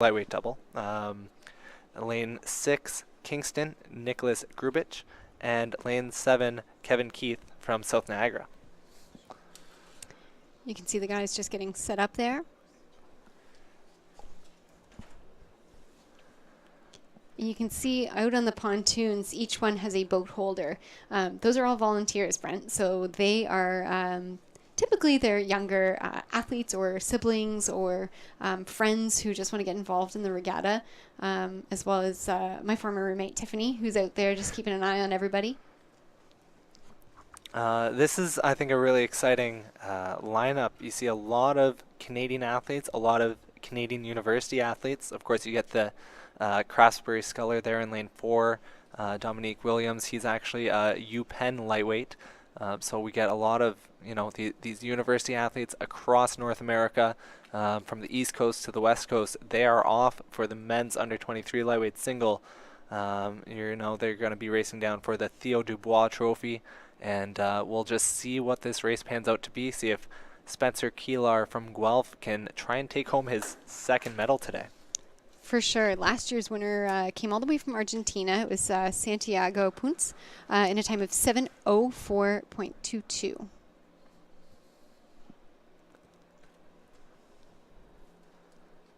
lightweight double. Lane 6, Kingston, Nicholas Grubich, and lane 7, Kevin Keith from South Niagara. You can see the guys just getting set up there. You can see out on the pontoons, each one has a boat holder. Those are all volunteers, Brent. So they are typically they're younger athletes or siblings or friends who just want to get involved in the regatta, as well as my former roommate, Tiffany, who's out there just keeping an eye on everybody. This is, I think, a really exciting lineup. You see a lot of Canadian athletes, a lot of Canadian university athletes. Of course, you get the Craftsbury Sculler there in lane 4. Dominique Williams, he's actually a UPenn lightweight. So we get a lot of, these university athletes across North America, from the East Coast to the West Coast. They are off for the men's under 23 lightweight single. They're going to be racing down for the Theo Dubois Trophy. And we'll just see what this race pans out to be, see if Spencer Keelar from Guelph can try and take home his second medal today. For sure. Last year's winner came all the way from Argentina. It was Santiago Puntz in a time of 7:04.22.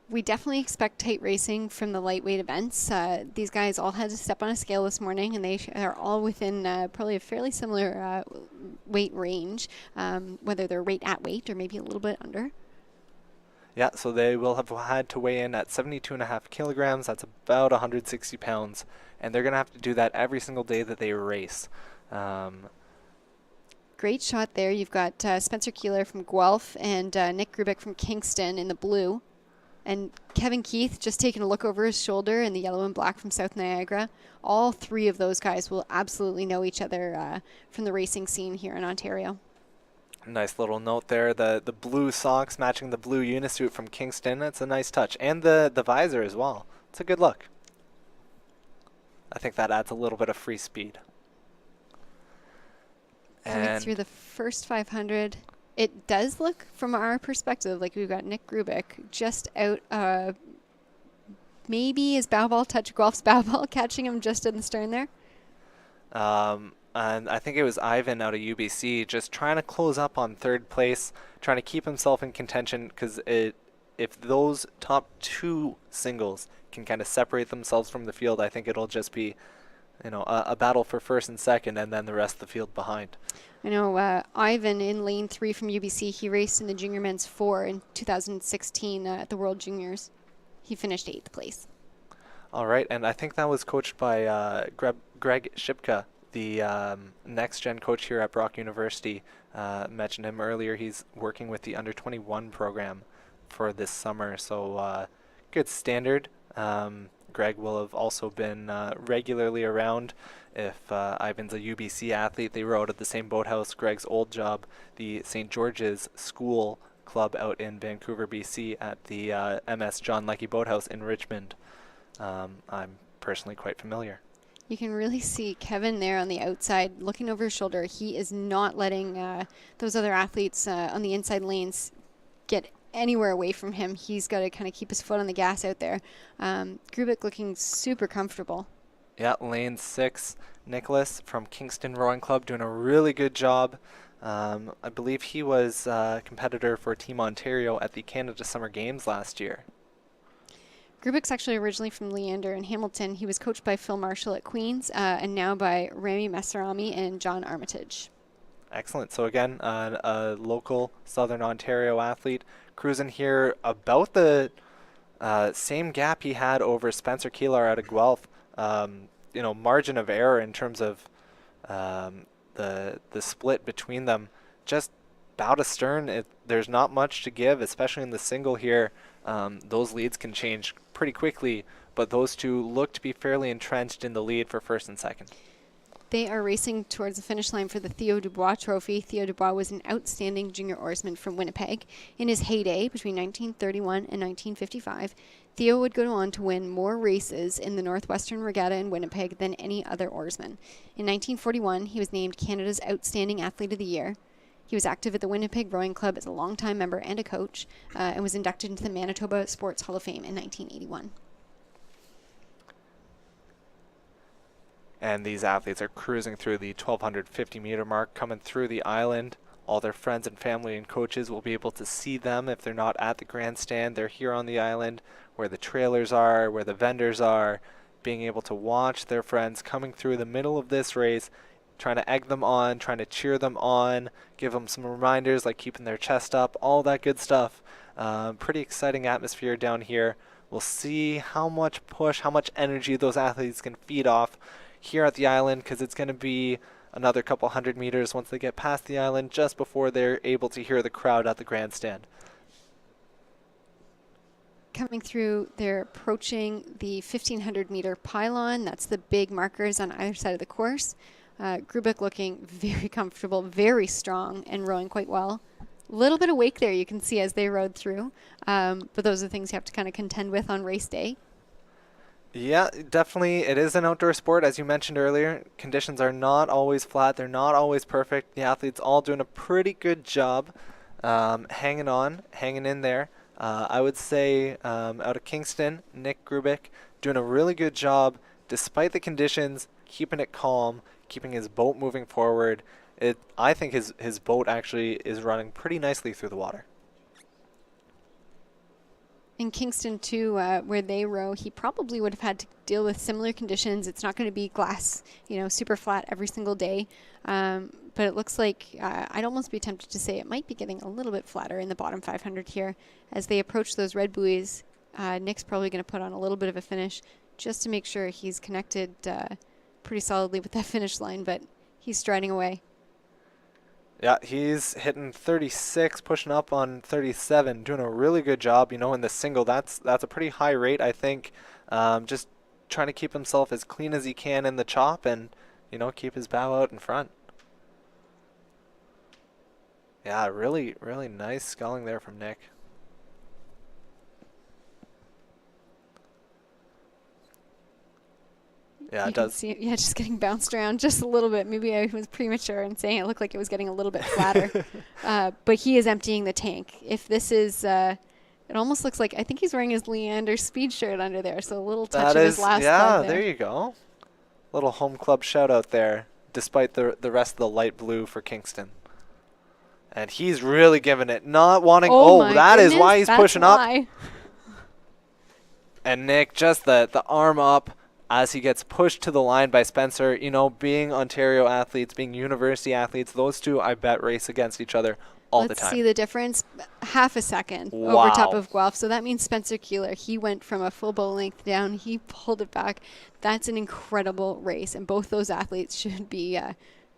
We definitely expect tight racing from the lightweight events. These guys all had to step on a scale this morning, and they are all within probably a fairly similar weight range, whether they're right at weight or maybe a little bit under. Yeah, so they will have had to weigh in at 72.5 kilograms. That's about 160 pounds. And they're going to have to do that every single day that they race. Great shot there. You've got Spencer Keeler from Guelph and Nick Grubich from Kingston in the blue. And Kevin Keith just taking a look over his shoulder in the yellow and black from South Niagara. All three of those guys will absolutely know each other from the racing scene here in Ontario. Nice little note there. The blue socks matching the blue unisuit from Kingston. That's a nice touch. And the visor as well. It's a good look. I think that adds a little bit of free speed. Coming through the first 500, it does look, from our perspective, like we've got Nick Grubich just out. Maybe his bow ball touch Guelph's bow ball, catching him just in the stern there. And I think it was Ivan out of UBC just trying to close up on third place, trying to keep himself in contention, because if those top two singles can kind of separate themselves from the field, I think it'll just be, a battle for first and second, and then the rest of the field behind. I know Ivan in lane 3 from UBC, he raced in the Junior Men's 4 in 2016 at the World Juniors. He finished 8th place. All right, and I think that was coached by Greg Shipka, the next-gen coach here at Brock University. Mentioned him earlier. He's working with the under-21 program for this summer, so good standard. Greg will have also been regularly around. If Ivan's a UBC athlete, they rode at the same boathouse. Greg's old job, the St. George's School Club out in Vancouver, BC, at the MS John Leckie Boathouse in Richmond. I'm personally quite familiar. You can really see Kevin there on the outside looking over his shoulder. He is not letting those other athletes on the inside lanes get anywhere away from him. He's got to kind of keep his foot on the gas out there. Grubich looking super comfortable. Yeah, lane 6, Nicholas from Kingston Rowing Club doing a really good job. I believe he was a competitor for Team Ontario at the Canada Summer Games last year. Grubich's actually originally from Leander in Hamilton. He was coached by Phil Marshall at Queen's and now by Rami Messerami and John Armitage. Excellent. So again, a local Southern Ontario athlete cruising here about the same gap he had over Spencer Keelar out of Guelph. Margin of error in terms of the split between them, just bow to stern. There's not much to give, especially in the single here. Those leads can change pretty quickly, but those two look to be fairly entrenched in the lead for first and second. They are racing towards the finish line for the Theo Dubois Trophy. Theo Dubois was an outstanding junior oarsman from Winnipeg. In his heyday, between 1931 and 1955, Theo would go on to win more races in the Northwestern Regatta in Winnipeg than any other oarsman. In 1941, he was named Canada's Outstanding Athlete of the Year. He was active at the Winnipeg Rowing Club as a longtime member and a coach, and was inducted into the Manitoba Sports Hall of Fame in 1981. And these athletes are cruising through the 1250 meter mark, coming through the island. All their friends and family and coaches will be able to see them if they're not at the grandstand. They're here on the island where the trailers are, where the vendors are, being able to watch their friends coming through the middle of this race, trying to egg them on, trying to cheer them on, give them some reminders like keeping their chest up, all that good stuff. Pretty exciting atmosphere down here. We'll see how much push, how much energy those athletes can feed off here at the island, because it's going to be another couple hundred meters once they get past the island, just before they're able to hear the crowd at the grandstand. Coming through, they're approaching the 1500 meter pylon. That's the big markers on either side of the course. Grubik looking very comfortable, very strong, and rowing quite well. A little bit of wake there you can see as they rode through, but those are the things you have to kind of contend with on race day. Yeah, definitely. It is an outdoor sport, as you mentioned earlier. Conditions are not always flat. They're not always perfect. The athletes all doing a pretty good job hanging on, hanging in there. I would say out of Kingston, Nick Grubik doing a really good job despite the conditions, keeping it calm, keeping his boat moving forward. I think his boat actually is running pretty nicely through the water. In Kingston, too, where they row, he probably would have had to deal with similar conditions. It's not going to be glass, super flat every single day. But it looks like I'd almost be tempted to say it might be getting a little bit flatter in the bottom 500 here. As they approach those red buoys, Nick's probably going to put on a little bit of a finish just to make sure he's connected pretty solidly with that finish line, but he's striding away. Yeah, he's hitting 36, pushing up on 37, doing a really good job. In the single, that's a pretty high rate, I think. Just trying to keep himself as clean as he can in the chop and, keep his bow out in front. Yeah, really, really nice sculling there from Nick. Yeah, you it does. See, just getting bounced around just a little bit. Maybe I was premature in saying it looked like it was getting a little bit flatter. But he is emptying the tank. If this is, it almost looks like, I think he's wearing his Leander Speed shirt under there. So a little touch of his last club there you go. Little home club shout out there, despite the rest of the light blue for Kingston. And he's really giving it, not wanting, that is why he's pushing up. And Nick, just the arm up, as he gets pushed to the line by Spencer. Being Ontario athletes, being university athletes, those two, I bet, race against each other all the time. Let's see the difference. Half a second over top of Guelph. So that means Spencer Keeler, he went from a full bow length down. He pulled it back. That's an incredible race. And both those athletes should be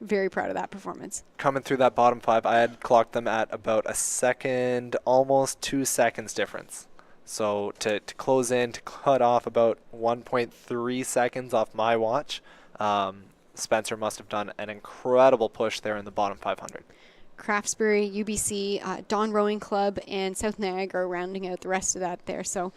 very proud of that performance. Coming through that bottom five, I had clocked them at about a second, almost 2 seconds difference. So to close in, to cut off about 1.3 seconds off my watch, Spencer must have done an incredible push there in the bottom 500. Craftsbury, UBC, Dawn Rowing Club, and South Niagara rounding out the rest of that there. So